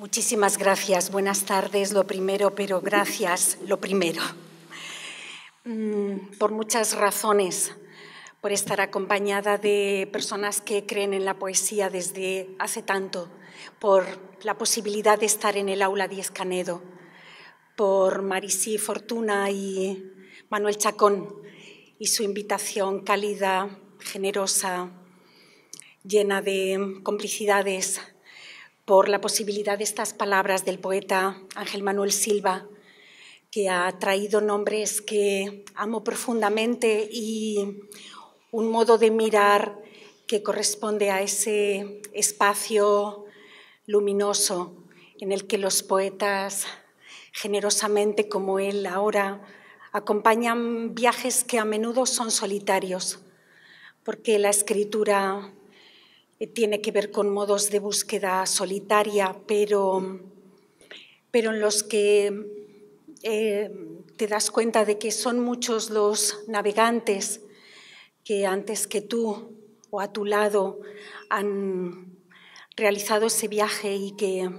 Muchísimas gracias. Buenas tardes, lo primero, pero gracias, lo primero. Por muchas razones, por estar acompañada de personas que creen en la poesía desde hace tanto, por la posibilidad de estar en el aula Díez Canedo, por Marisí Fortuna y Manuel Chacón y su invitación cálida, generosa, llena de complicidades, por la posibilidad de estas palabras del poeta Ángel Manuel Silva, que ha traído nombres que amo profundamente y un modo de mirar que corresponde a ese espacio luminoso en el que los poetas, generosamente como él ahora, acompañan viajes que a menudo son solitarios, porque la escritura tiene que ver con modos de búsqueda solitaria, pero en los que te das cuenta de que son muchos los navegantes que antes que tú o a tu lado han realizado ese viaje y que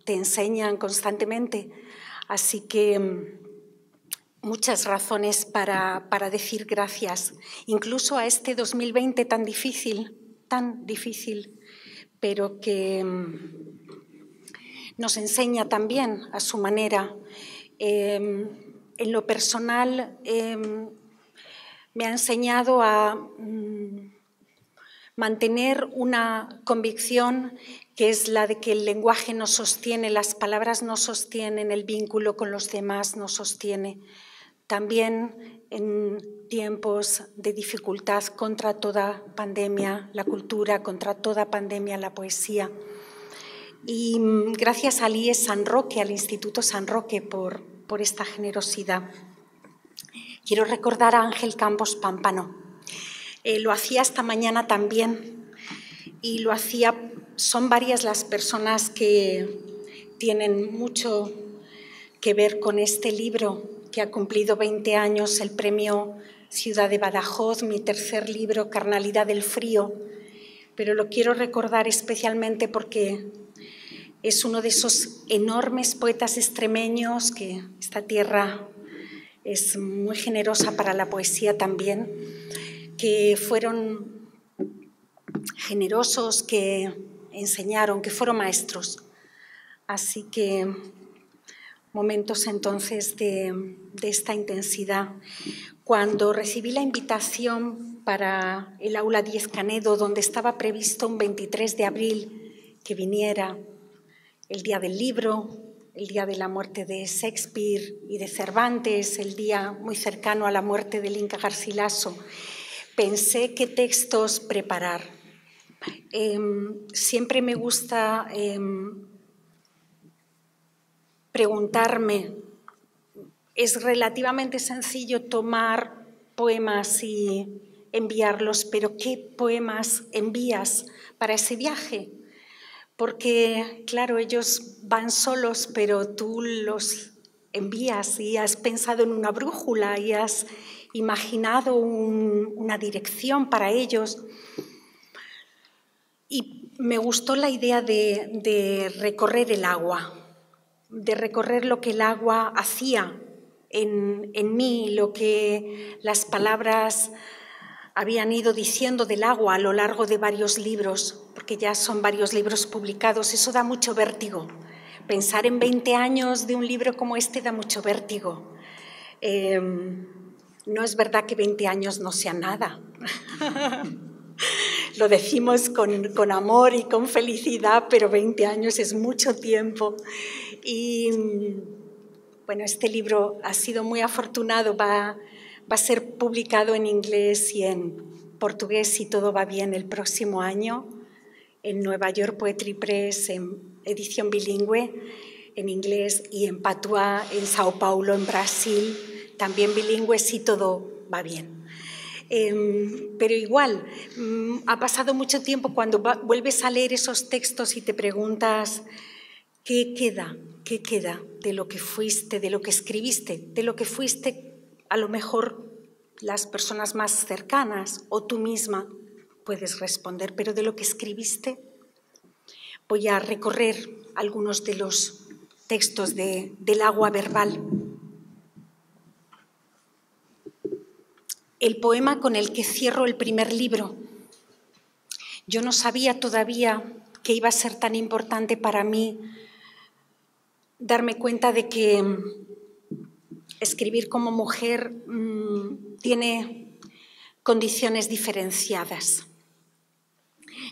te enseñan constantemente. Así que muchas razones para decir gracias, incluso a este 2020 tan difícil, pero que nos enseña también a su manera. En lo personal, me ha enseñado a mantener una convicción que es la de que el lenguaje nos sostiene, las palabras nos sostienen, el vínculo con los demás nos sostiene. También en tiempos de dificultad contra toda pandemia, la cultura, contra toda pandemia, la poesía. Y gracias al IES San Roque, al Instituto San Roque, por esta generosidad. Quiero recordar a Ángel Campos Pámpano. Lo hacía esta mañana también y lo hacía, son varias las personas que tienen mucho que ver con este libro que ha cumplido 20 años, el premio Ciudad de Badajoz, mi tercer libro, Carnalidad del Frío, pero lo quiero recordar especialmente porque es uno de esos enormes poetas extremeños, que esta tierra es muy generosa para la poesía también, que fueron generosos, que enseñaron, que fueron maestros. Así que momentos entonces de esta intensidad. Cuando recibí la invitación para el aula Díez Canedo, donde estaba previsto un 23 de abril que viniera el día del libro, el día de la muerte de Shakespeare y de Cervantes, el día muy cercano a la muerte del Inca Garcilaso, pensé qué textos preparar. Siempre me gusta preguntarme, es relativamente sencillo tomar poemas y enviarlos, pero ¿qué poemas envías para ese viaje? Porque, claro, ellos van solos, pero tú los envías y has pensado en una brújula y has imaginado una dirección para ellos. Y me gustó la idea de recorrer el agua, de recorrer lo que el agua hacía en mí, lo que las palabras habían ido diciendo del agua a lo largo de varios libros, porque ya son varios libros publicados. Eso da mucho vértigo. Pensar en 20 años de un libro como este da mucho vértigo. No es verdad que 20 años no sea nada. Lo decimos con amor y con felicidad, pero 20 años es mucho tiempo. Y bueno, este libro ha sido muy afortunado, va a ser publicado en inglés y en portugués, si todo va bien, el próximo año, en Nueva York Poetry Press, en edición bilingüe, en inglés, y en patuá, en Sao Paulo, en Brasil, también bilingüe, si todo va bien. Pero igual, ha pasado mucho tiempo cuando vuelves a leer esos textos y te preguntas ¿qué queda de lo que fuiste, de lo que escribiste, de lo que fuiste? A lo mejor las personas más cercanas o tú misma puedes responder, pero de lo que escribiste. Voy a recorrer algunos de los textos del agua verbal. El poema con el que cierro el primer libro. Yo no sabía todavía que iba a ser tan importante para mí darme cuenta de que escribir como mujer tiene condiciones diferenciadas.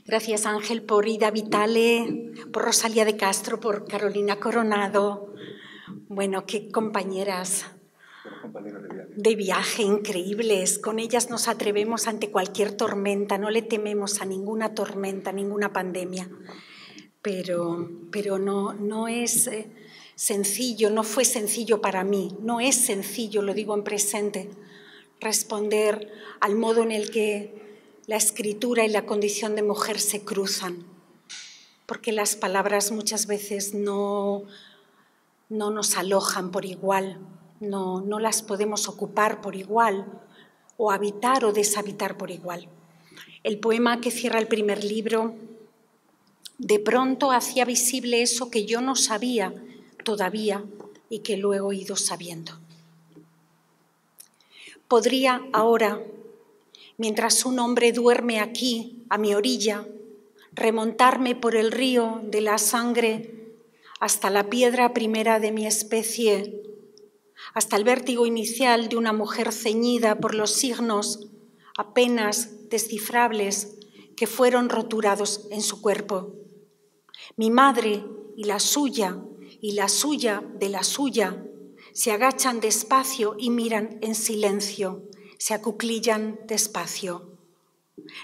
Gracias, Ángel, por Ida Vitale, por Rosalía de Castro, por Carolina Coronado. Bueno, qué compañeras de viaje increíbles. Con ellas nos atrevemos ante cualquier tormenta, no le tememos a ninguna tormenta, ninguna pandemia. Pero no es sencillo, no fue sencillo para mí, no es sencillo, lo digo en presente, responder al modo en el que la escritura y la condición de mujer se cruzan, porque las palabras muchas veces no nos alojan por igual, no las podemos ocupar por igual, o habitar o deshabitar por igual. El poema que cierra el primer libro de pronto hacía visible eso que yo no sabía todavía y que luego he ido sabiendo. Podría ahora, mientras un hombre duerme aquí, a mi orilla, remontarme por el río de la sangre hasta la piedra primera de mi especie, hasta el vértigo inicial de una mujer ceñida por los signos apenas descifrables que fueron roturados en su cuerpo. Mi madre y la suya de la suya se agachan despacio y miran en silencio, se acuclillan despacio.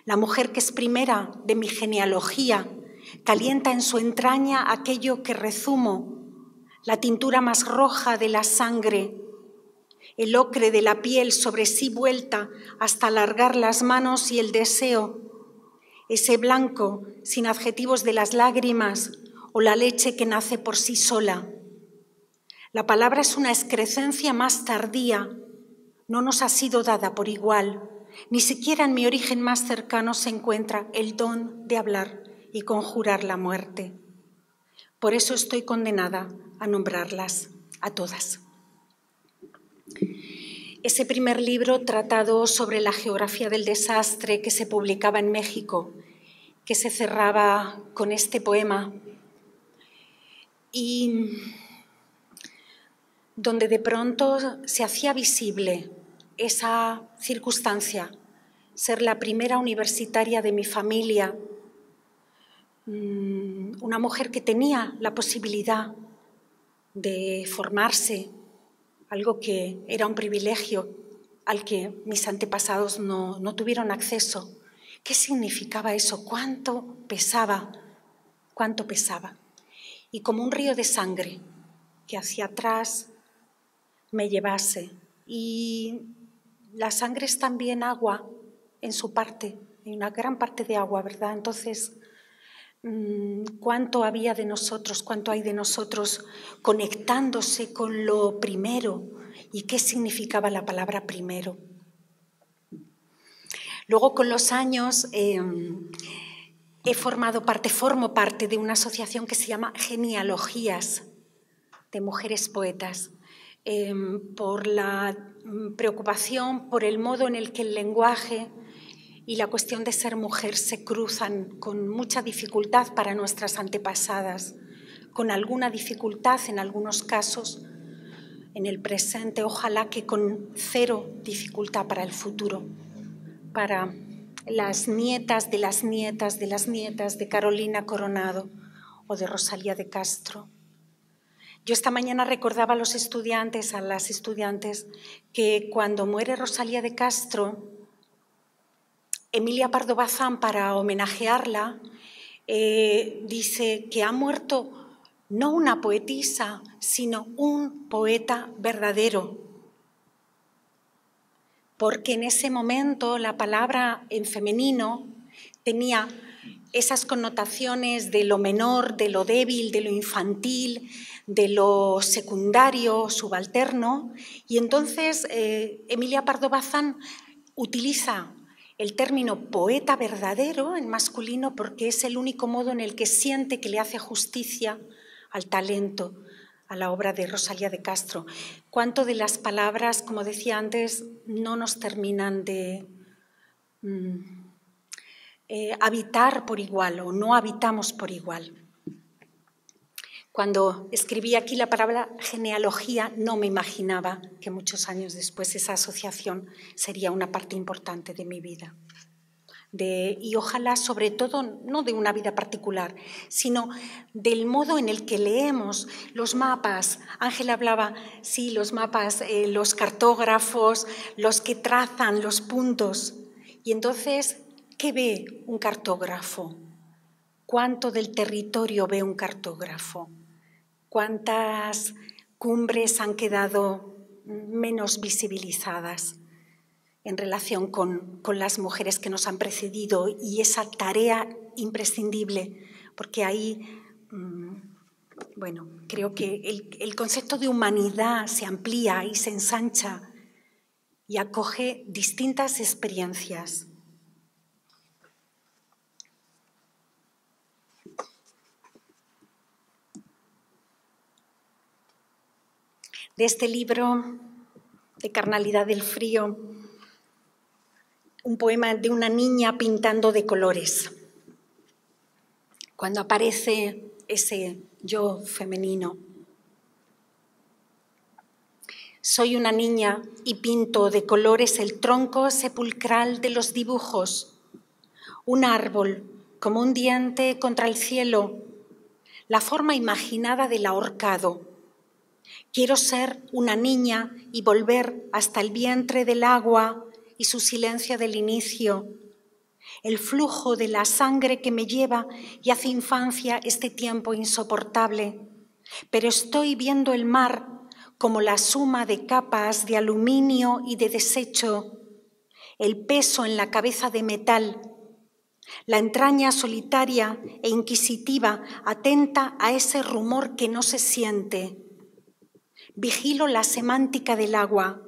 La mujer que es primera de mi genealogía calienta en su entraña aquello que rezumo, la tintura más roja de la sangre, el ocre de la piel sobre sí vuelta hasta alargar las manos y el deseo, ese blanco sin adjetivos de las lágrimas o la leche que nace por sí sola. La palabra es una excrescencia más tardía, no nos ha sido dada por igual, ni siquiera en mi origen más cercano se encuentra el don de hablar y conjurar la muerte. Por eso estoy condenada a nombrarlas a todas. Ese primer libro tratado sobre la geografía del desastre que se publicaba en México, que se cerraba con este poema y donde de pronto se hacía visible esa circunstancia, ser la primera universitaria de mi familia, una mujer que tenía la posibilidad de formarse, algo que era un privilegio al que mis antepasados no tuvieron acceso. ¿Qué significaba eso? ¿Cuánto pesaba? ¿Cuánto pesaba? Y como un río de sangre que hacia atrás me llevase. Y la sangre es también agua en su parte, hay una gran parte de agua, ¿verdad? Entonces, ¿cuánto había de nosotros, cuánto hay de nosotros conectándose con lo primero? ¿Y qué significaba la palabra primero? Luego, con los años, formo parte de una asociación que se llama Genealogías de Mujeres Poetas, por la preocupación por el modo en el que el lenguaje y la cuestión de ser mujer se cruzan con mucha dificultad para nuestras antepasadas, con alguna dificultad en algunos casos, en el presente, ojalá que con cero dificultad para el futuro, para las nietas de las nietas de las nietas de Carolina Coronado o de Rosalía de Castro. Yo esta mañana recordaba a las estudiantes, que cuando muere Rosalía de Castro, Emilia Pardo Bazán, para homenajearla, dice que ha muerto no una poetisa, sino un poeta verdadero. Porque en ese momento la palabra en femenino tenía esas connotaciones de lo menor, de lo débil, de lo infantil, de lo secundario, subalterno, y entonces Emilia Pardo Bazán utiliza el término poeta verdadero en masculino porque es el único modo en el que siente que le hace justicia al talento, a la obra de Rosalía de Castro. Cuánto de las palabras, como decía antes, no nos terminan de habitar por igual o no habitamos por igual. Cuando escribí aquí la palabra genealogía, no me imaginaba que muchos años después esa asociación sería una parte importante de mi vida. Y ojalá, sobre todo, no de una vida particular, sino del modo en el que leemos los mapas. Ángel hablaba, sí, los mapas, los cartógrafos, los que trazan los puntos. Y entonces, ¿qué ve un cartógrafo? ¿Cuánto del territorio ve un cartógrafo? ¿Cuántas cumbres han quedado menos visibilizadas en relación con las mujeres que nos han precedido y esa tarea imprescindible? Porque ahí, creo que el concepto de humanidad se amplía y se ensancha y acoge distintas experiencias. De este libro, de Carnalidad del Frío, un poema de una niña pintando de colores. Cuando aparece ese yo femenino. Soy una niña y pinto de colores el tronco sepulcral de los dibujos, un árbol como un diente contra el cielo, la forma imaginada del ahorcado. Quiero ser una niña y volver hasta el vientre del agua y su silencio del inicio, el flujo de la sangre que me lleva y hace infancia este tiempo insoportable. Pero estoy viendo el mar como la suma de capas de aluminio y de desecho, el peso en la cabeza de metal, la entraña solitaria e inquisitiva, atenta a ese rumor que no se siente. Vigilo la semántica del agua,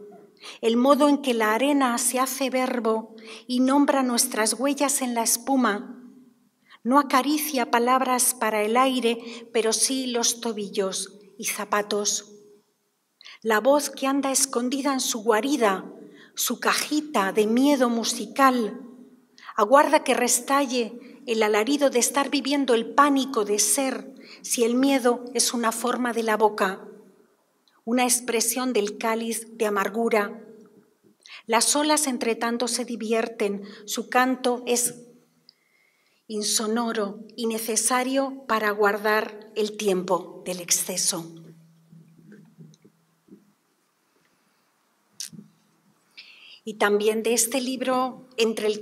el modo en que la arena se hace verbo y nombra nuestras huellas en la espuma. No acaricia palabras para el aire, pero sí los tobillos y zapatos. La voz que anda escondida en su guarida, su cajita de miedo musical, aguarda que restalle el alarido de estar viviendo el pánico de ser, si el miedo es una forma de la boca, una expresión del cáliz de amargura. Las olas entre tanto se divierten, su canto es insonoro y necesario para guardar el tiempo del exceso. Y también de este libro, entre el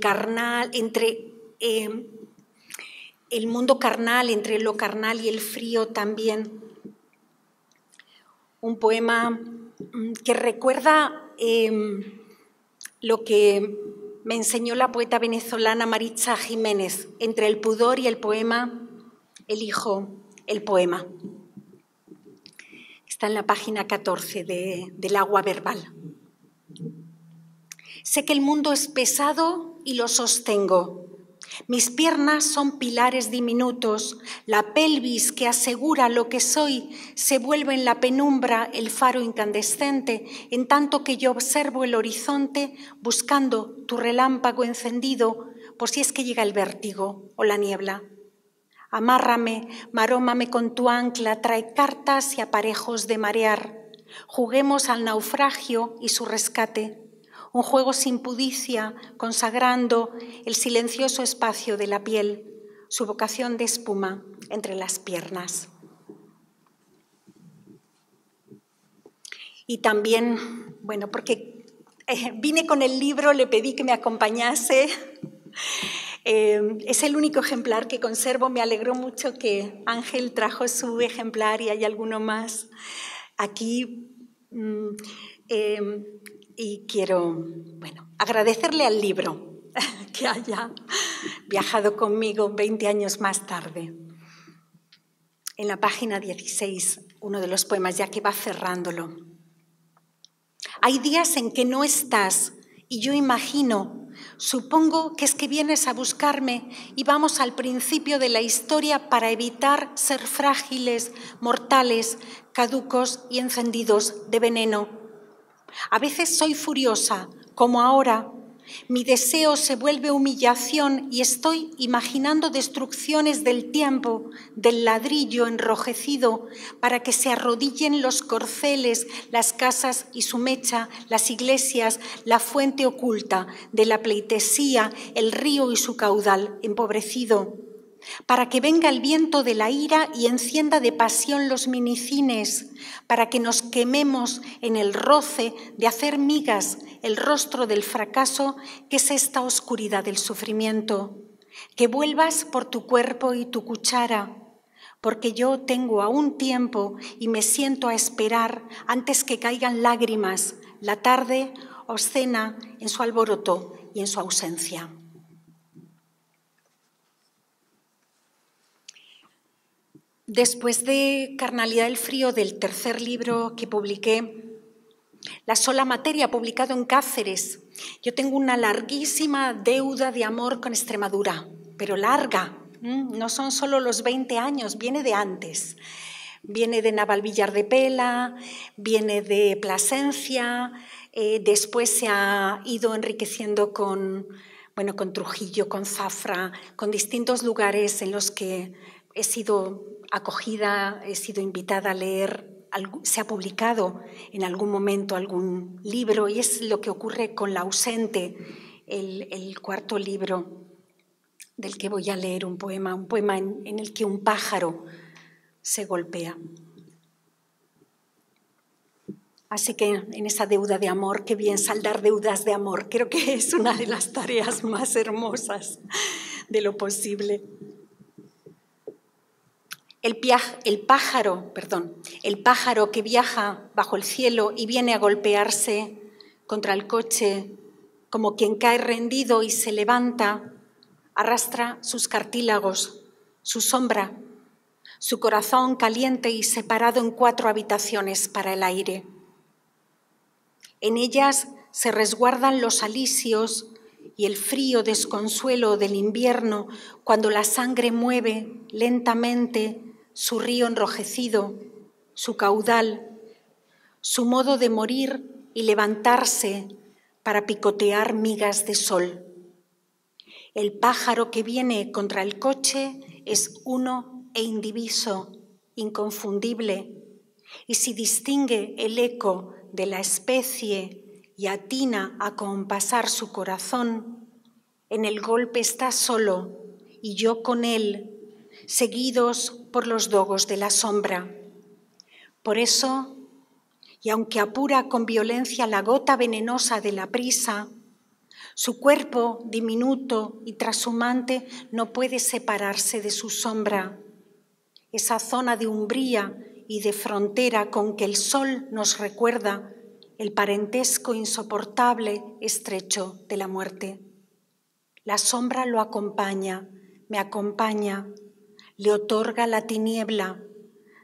mundo carnal, entre lo carnal y el frío también, un poema que recuerda lo que me enseñó la poeta venezolana Maritza Jiménez. Entre el pudor y el poema, elijo el poema. Está en la página 14 del Agua Verbal. Sé que el mundo es pesado y lo sostengo. Mis piernas son pilares diminutos, la pelvis que asegura lo que soy se vuelve en la penumbra el faro incandescente, en tanto que yo observo el horizonte buscando tu relámpago encendido por si es que llega el vértigo o la niebla. Amárrame, marómame con tu ancla, trae cartas y aparejos de marear. Juguemos al naufragio y su rescate. Un juego sin pudicia, consagrando el silencioso espacio de la piel, su vocación de espuma entre las piernas. Y también, porque vine con el libro, le pedí que me acompañase. Es el único ejemplar que conservo. Me alegró mucho que Ángel trajo su ejemplar y hay alguno más aquí. Y quiero, agradecerle al libro que haya viajado conmigo 20 años más tarde. En la página 16, uno de los poemas, ya que va cerrándolo. Hay días en que no estás y yo imagino Supongo que es que vienes a buscarme y vamos al principio de la historia para evitar ser frágiles, mortales, caducos y encendidos de veneno. A veces soy furiosa, como ahora. Mi deseo se vuelve humillación y estoy imaginando destrucciones del tiempo, del ladrillo enrojecido, para que se arrodillen los corceles, las casas y su mecha, las iglesias, la fuente oculta de la pleitesía, el río y su caudal empobrecido, para que venga el viento de la ira y encienda de pasión los minicines, para que nos quememos en el roce de hacer migas el rostro del fracaso, que es esta oscuridad del sufrimiento, que vuelvas por tu cuerpo y tu cuchara, porque yo tengo aún tiempo y me siento a esperar antes que caigan lágrimas, la tarde obscena en su alboroto y en su ausencia. Después de Carnalidad del Frío, del tercer libro que publiqué, La sola materia, publicado en Cáceres, yo tengo una larguísima deuda de amor con Extremadura, pero larga. No son solo los 20 años, viene de antes. Viene de Navalvillar de Pela, viene de Plasencia, después se ha ido enriqueciendo con Trujillo, con Zafra, con distintos lugares en los que he sido acogida, he sido invitada a leer. Se ha publicado en algún momento algún libro y es lo que ocurre con La ausente, el cuarto libro del que voy a leer un poema en el que un pájaro se golpea. Así que en esa deuda de amor, qué bien saldar deudas de amor. Creo que es una de las tareas más hermosas de lo posible. El pájaro que viaja bajo el cielo y viene a golpearse contra el coche, como quien cae rendido y se levanta, arrastra sus cartílagos, su sombra, su corazón caliente y separado en 4 habitaciones para el aire. En ellas se resguardan los alisios y el frío desconsuelo del invierno cuando la sangre mueve lentamente su río enrojecido, su caudal, su modo de morir y levantarse para picotear migas de sol. El pájaro que viene contra el coche es uno e indiviso, inconfundible, y si distingue el eco de la especie y atina a compasar su corazón, en el golpe está solo y yo con él, seguidos por los dogos de la sombra. Por eso, y aunque apura con violencia la gota venenosa de la prisa, su cuerpo diminuto y trashumante no puede separarse de su sombra, esa zona de umbría y de frontera con que el sol nos recuerda el parentesco insoportable estrecho de la muerte. La sombra lo acompaña, me acompaña, le otorga la tiniebla,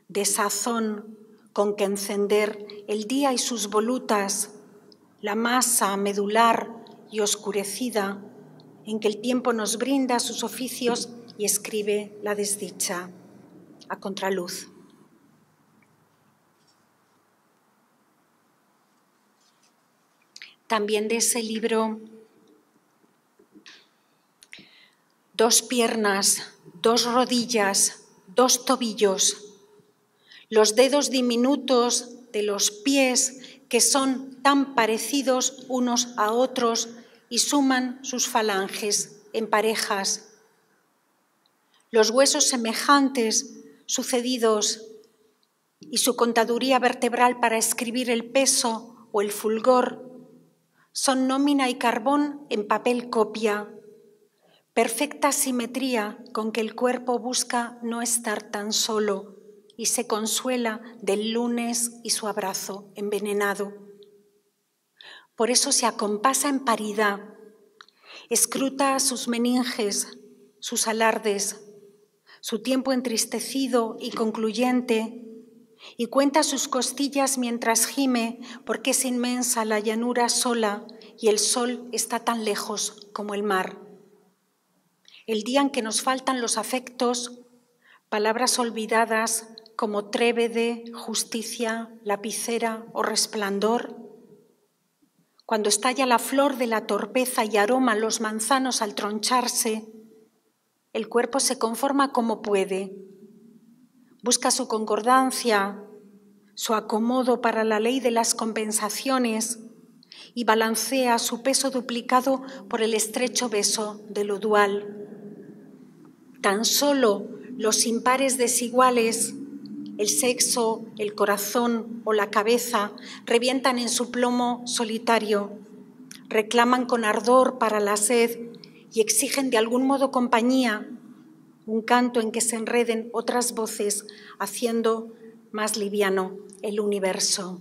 desazón con que encender el día y sus volutas, la masa medular y oscurecida en que el tiempo nos brinda sus oficios y escribe la desdicha a contraluz. También de ese libro, 2 piernas, 2 rodillas, 2 tobillos, los dedos diminutos de los pies que son tan parecidos unos a otros y suman sus falanges en parejas, los huesos semejantes sucedidos y su contaduría vertebral para escribir el peso o el fulgor son nómina y carbón en papel copia, perfecta simetría con que el cuerpo busca no estar tan solo y se consuela del lunes y su abrazo envenenado. Por eso se acompasa en paridad, escruta sus meninges, sus alardes, su tiempo entristecido y concluyente, y cuenta sus costillas mientras gime porque es inmensa la llanura sola y el sol está tan lejos como el mar. El día en que nos faltan los afectos, palabras olvidadas como trébede, justicia, lapicera o resplandor. Cuando estalla la flor de la torpeza y aroman los manzanos al troncharse, el cuerpo se conforma como puede. Busca su concordancia, su acomodo para la ley de las compensaciones y balancea su peso duplicado por el estrecho beso de lo dual. Tan solo los impares desiguales, el sexo, el corazón o la cabeza, revientan en su plomo solitario, reclaman con ardor para la sed y exigen de algún modo compañía, un canto en que se enreden otras voces, haciendo más liviano el universo.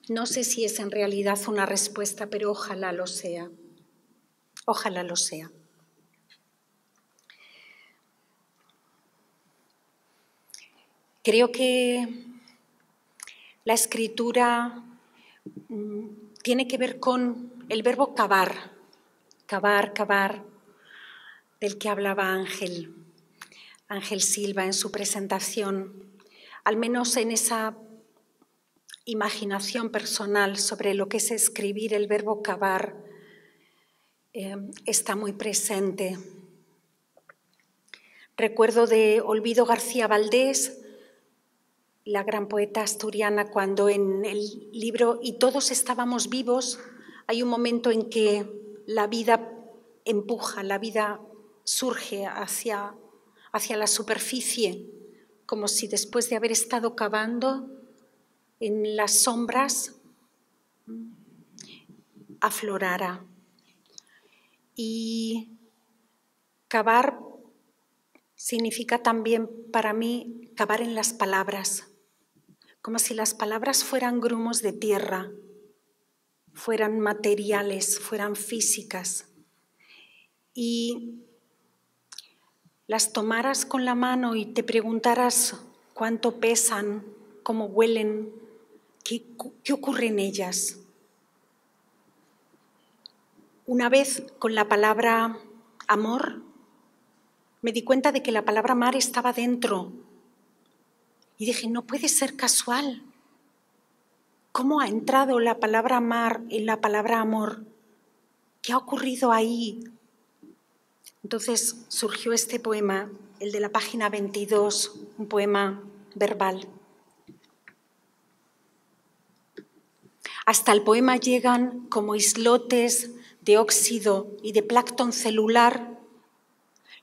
No sé si es en realidad una respuesta, pero ojalá lo sea. Ojalá lo sea. Creo que la escritura tiene que ver con el verbo cavar, del que hablaba Ángel Silva en su presentación, al menos en esa imaginación personal sobre lo que es escribir. El verbo cavar está muy presente. Recuerdo de Olvido García Valdés, la gran poeta asturiana, cuando en el libro Y todos estábamos vivos, hay un momento en que la vida empuja, la vida surge hacia la superficie, como si después de haber estado cavando en las sombras aflorara. Y cavar significa también para mí cavar en las palabras, como si las palabras fueran grumos de tierra, fueran materiales, fueran físicas, y las tomaras con la mano y te preguntaras cuánto pesan, cómo huelen, qué ocurre en ellas. Una vez, con la palabra amor, me di cuenta de que la palabra mar estaba dentro. Y dije, no puede ser casual. ¿Cómo ha entrado la palabra mar en la palabra amor? ¿Qué ha ocurrido ahí? Entonces surgió este poema, el de la página 22, un poema verbal. Hasta el poema llegan como islotes de óxido y de plancton celular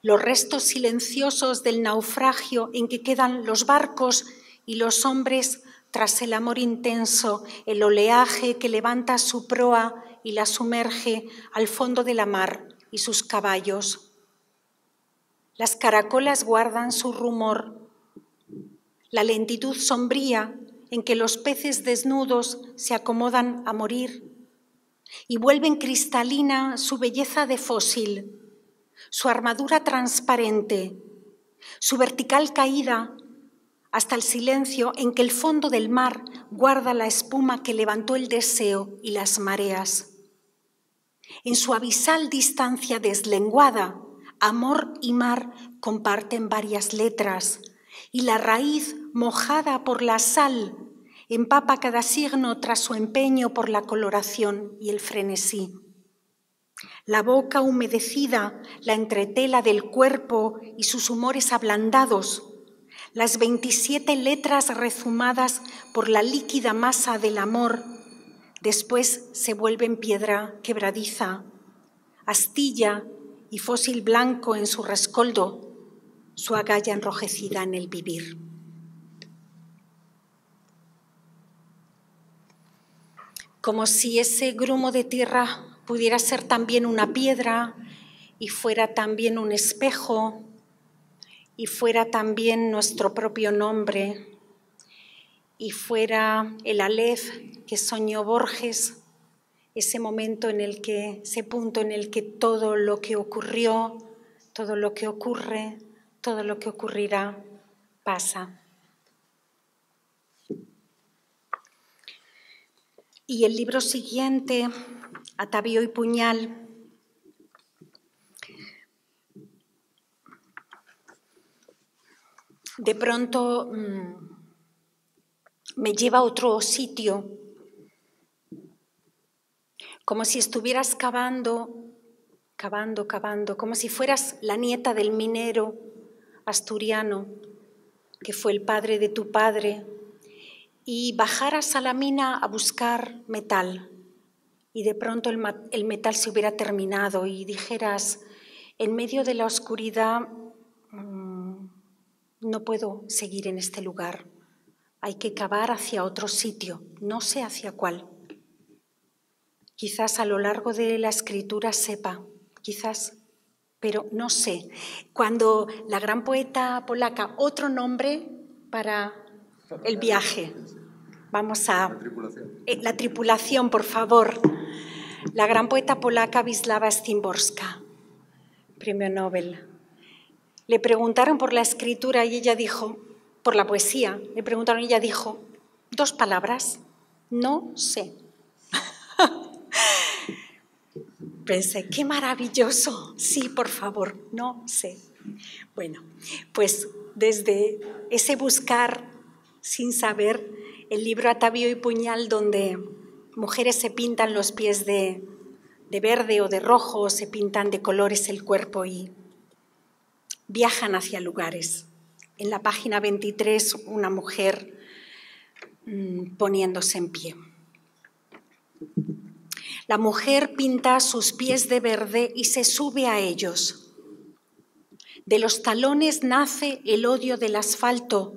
los restos silenciosos del naufragio en que quedan los barcos y los hombres tras el amor intenso, el oleaje que levanta su proa y la sumerge al fondo de la mar y sus caballos. Las caracolas guardan su rumor, la lentitud sombría en que los peces desnudos se acomodan a morir y vuelven cristalina su belleza de fósil, su armadura transparente, su vertical caída hasta el silencio en que el fondo del mar guarda la espuma que levantó el deseo y las mareas. En su abisal distancia deslenguada, amor y mar comparten varias letras, y la raíz mojada por la sal empapa cada signo tras su empeño por la coloración y el frenesí. La boca humedecida, la entretela del cuerpo y sus humores ablandados, las 27 letras rezumadas por la líquida masa del amor, después se vuelven piedra quebradiza, astilla y fósil blanco en su rescoldo, su agalla enrojecida en el vivir. Como si ese grumo de tierra pudiera ser también una piedra y fuera también un espejo y fuera también nuestro propio nombre y fuera el Aleph que soñó Borges, ese momento en el que, ese punto en el que todo lo que ocurrió, todo lo que ocurre, todo lo que ocurrirá pasa. Y el libro siguiente, Atavío y puñal, de pronto me lleva a otro sitio, como si estuvieras cavando, como si fueras la nieta del minero asturiano, que fue el padre de tu padre, y bajaras a la mina a buscar metal, y de pronto el metal se hubiera terminado y dijeras, en medio de la oscuridad, no puedo seguir en este lugar, hay que cavar hacia otro sitio, no sé hacia cuál. Quizás a lo largo de la escritura sepa, quizás, pero no sé. Cuando la gran poeta polaca, otro nombre para el viaje, vamos a... La tripulación, por favor. La gran poeta polaca Wisława Szymborska, premio Nobel. Le preguntaron por la escritura y ella dijo, por la poesía, le preguntaron y ella dijo, 2 palabras, no sé. Pensé, qué maravilloso, sí, por favor, no sé. Bueno, pues desde ese buscar sin saber, el libro Atavío y puñal, donde mujeres se pintan los pies de verde o de rojo, o se pintan de colores el cuerpo y viajan hacia lugares. En la página 23, una mujer poniéndose en pie. La mujer pinta sus pies de verde y se sube a ellos. De los talones nace el odio del asfalto,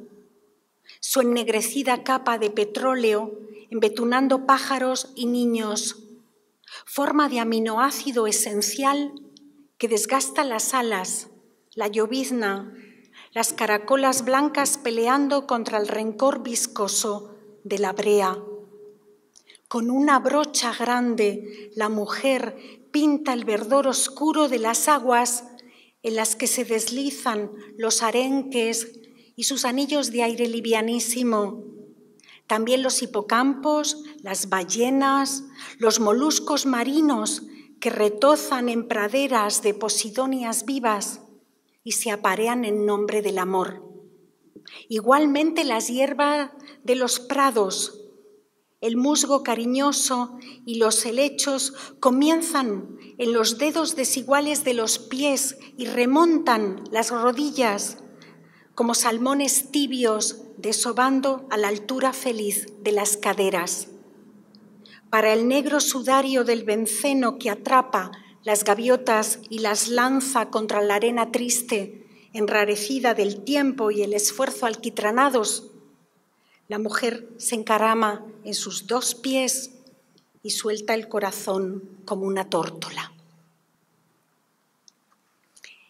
su ennegrecida capa de petróleo embetunando pájaros y niños, forma de aminoácido esencial que desgasta las alas, la llovizna, las caracolas blancas peleando contra el rencor viscoso de la brea. Con una brocha grande, la mujer pinta el verdor oscuro de las aguas en las que se deslizan los arenques y sus anillos de aire livianísimo. También los hipocampos, las ballenas, los moluscos marinos que retozan en praderas de posidonias vivas y se aparean en nombre del amor. Igualmente las hierbas de los prados, el musgo cariñoso y los helechos comienzan en los dedos desiguales de los pies y remontan las rodillas como salmones tibios desobando a la altura feliz de las caderas. Para el negro sudario del benceno que atrapa las gaviotas y las lanza contra la arena triste, enrarecida del tiempo y el esfuerzo alquitranados, la mujer se encarama en sus 2 pies y suelta el corazón como una tórtola.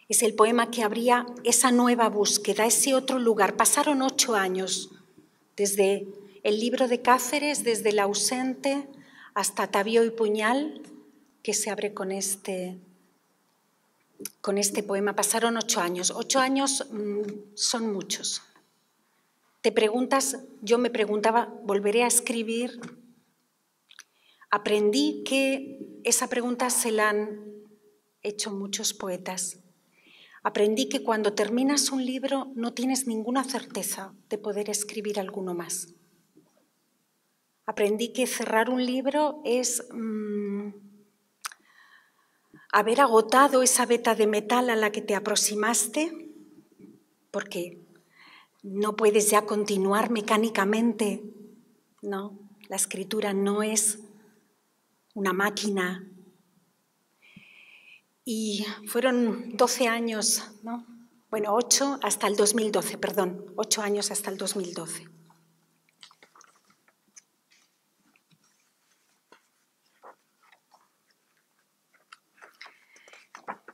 Es el poema que abría esa nueva búsqueda, ese otro lugar. Pasaron 8 años, desde el libro de Cáceres, desde El ausente, hasta Atavío y puñal, que se abre con este poema. Pasaron 8 años. 8 años son muchos. Te preguntas, yo me preguntaba, ¿volveré a escribir? Aprendí que esa pregunta se la han hecho muchos poetas. Aprendí que cuando terminas un libro no tienes ninguna certeza de poder escribir alguno más. Aprendí que cerrar un libro es haber agotado esa veta de metal a la que te aproximaste, porque no puedes ya continuar mecánicamente. No, la escritura no es una máquina. Y fueron 12 años, ¿no? Bueno, 8 hasta el 2012, perdón, 8 años hasta el 2012.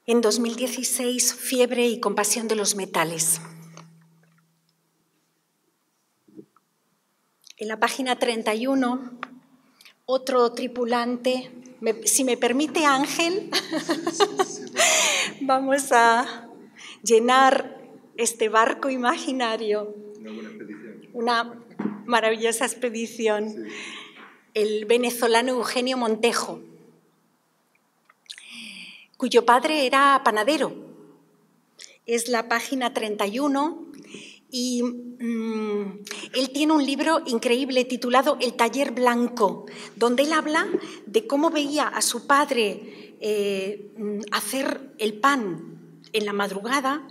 En 2016, Fiebre y compasión de los metales. En la página 31, otro tripulante, si me permite Ángel, vamos a llenar este barco imaginario. Una buena expedición. Una maravillosa expedición. Sí. el venezolano Eugenio Montejo, cuyo padre era panadero. Es la página 31 y él tiene un libro increíble titulado El taller blanco, donde él habla de cómo veía a su padre hacer el pan en la madrugada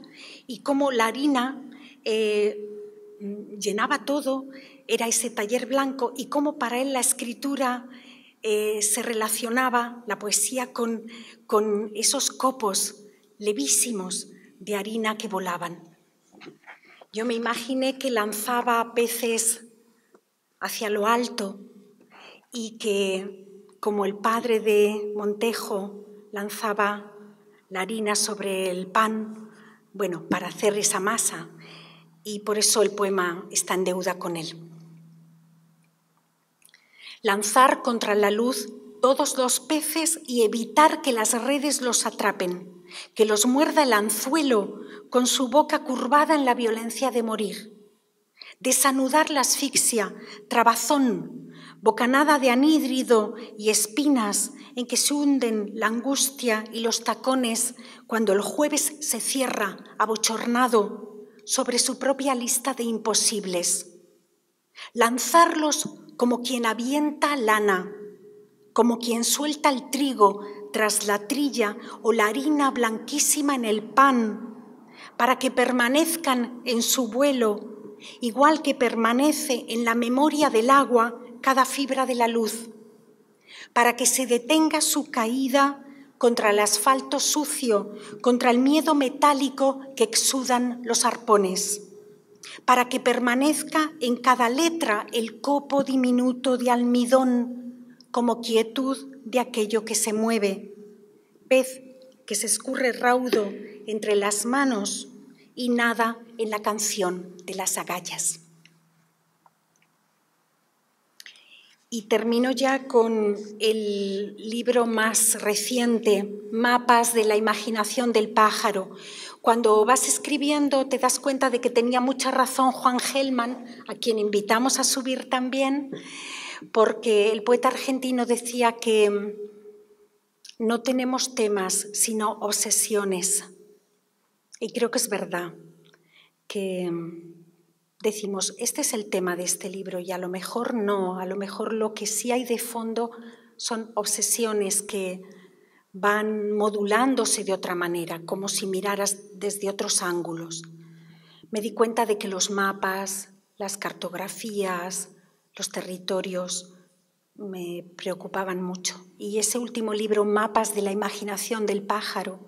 y cómo la harina llenaba todo, era ese taller blanco, y cómo para él la escritura se relacionaba, la poesía, con esos copos levísimos de harina que volaban. Yo me imaginé que lanzaba peces hacia lo alto y que, como el padre de Montejo lanzaba la harina sobre el pan, bueno, para hacer esa masa, y por eso el poema está en deuda con él. Lanzar contra la luz todos los peces y evitar que las redes los atrapen, que los muerda el anzuelo con su boca curvada en la violencia de morir. Desanudar la asfixia, trabazón, bocanada de anhídrido y espinas en que se hunden la angustia y los tacones cuando el jueves se cierra, abochornado, sobre su propia lista de imposibles. Lanzarlos como quien avienta lana, como quien suelta el trigo tras la trilla o la harina blanquísima en el pan, para que permanezcan en su vuelo, igual que permanece en la memoria del agua cada fibra de la luz, para que se detenga su caída contra el asfalto sucio, contra el miedo metálico que exudan los arpones, para que permanezca en cada letra el copo diminuto de almidón, como quietud de aquello que se mueve, pez que se escurre raudo entre las manos y nada en la canción de las agallas. Y termino ya con el libro más reciente, Mapas de la imaginación del pájaro. Cuando vas escribiendo te das cuenta de que tenía mucha razón Juan Gelman, a quien invitamos a subir también, porque el poeta argentino decía que no tenemos temas, sino obsesiones. Y creo que es verdad, que decimos, este es el tema de este libro, y a lo mejor no, a lo mejor lo que sí hay de fondo son obsesiones que van modulándose de otra manera, como si miraras desde otros ángulos. Me di cuenta de que los mapas, las cartografías, los territorios me preocupaban mucho. Y ese último libro, Mapas de la imaginación del pájaro,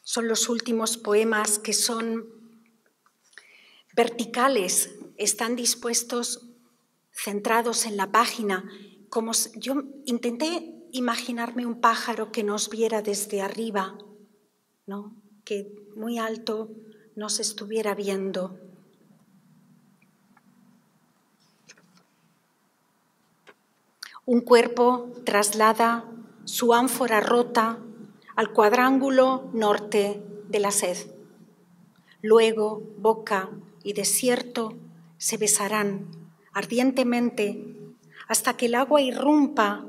son los últimos poemas que son verticales, están dispuestos, centrados en la página. Como yo intenté imaginarme un pájaro que nos viera desde arriba, ¿no? Que muy alto nos estuviera viendo. Un cuerpo traslada su ánfora rota al cuadrángulo norte de la sed. Luego, boca y desierto se besarán ardientemente hasta que el agua irrumpa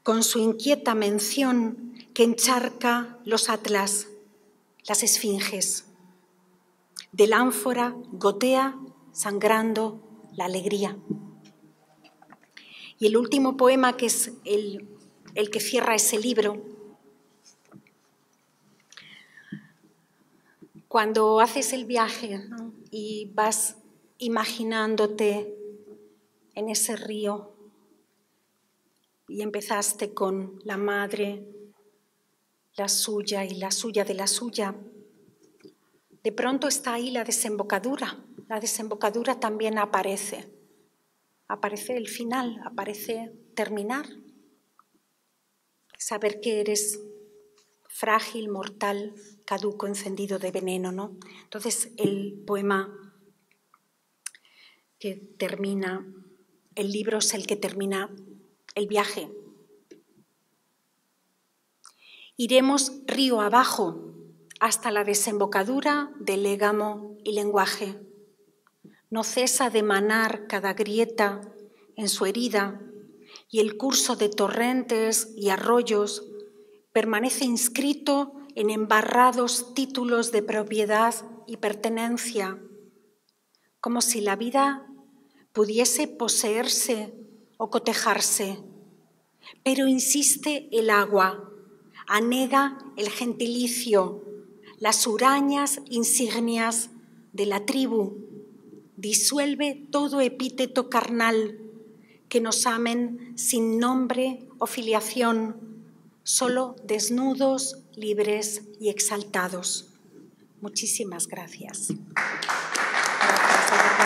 con su inquieta mención que encharca los atlas, las esfinges. Del ánfora gotea sangrando la alegría. Y el último poema, que es el que cierra ese libro, cuando haces el viaje, ¿no? Y vas imaginándote en ese río y empezaste con la madre, la suya y la suya de la suya, de pronto está ahí la desembocadura. La desembocadura también aparece el final, aparece terminar. Saber que eres frágil, mortal, caduco, encendido de veneno, ¿no? Entonces el poema que termina, el libro es el que termina el viaje. Iremos río abajo hasta la desembocadura de légamo y lenguaje. No cesa de manar cada grieta en su herida y el curso de torrentes y arroyos permanece inscrito en embarrados títulos de propiedad y pertenencia, como si la vida pudiese poseerse o cotejarse. Pero insiste el agua, anega el gentilicio, las hurañas insignias de la tribu, disuelve todo epíteto carnal, que nos amen sin nombre o filiación, solo desnudos, libres y exaltados. Muchísimas gracias. Gracias.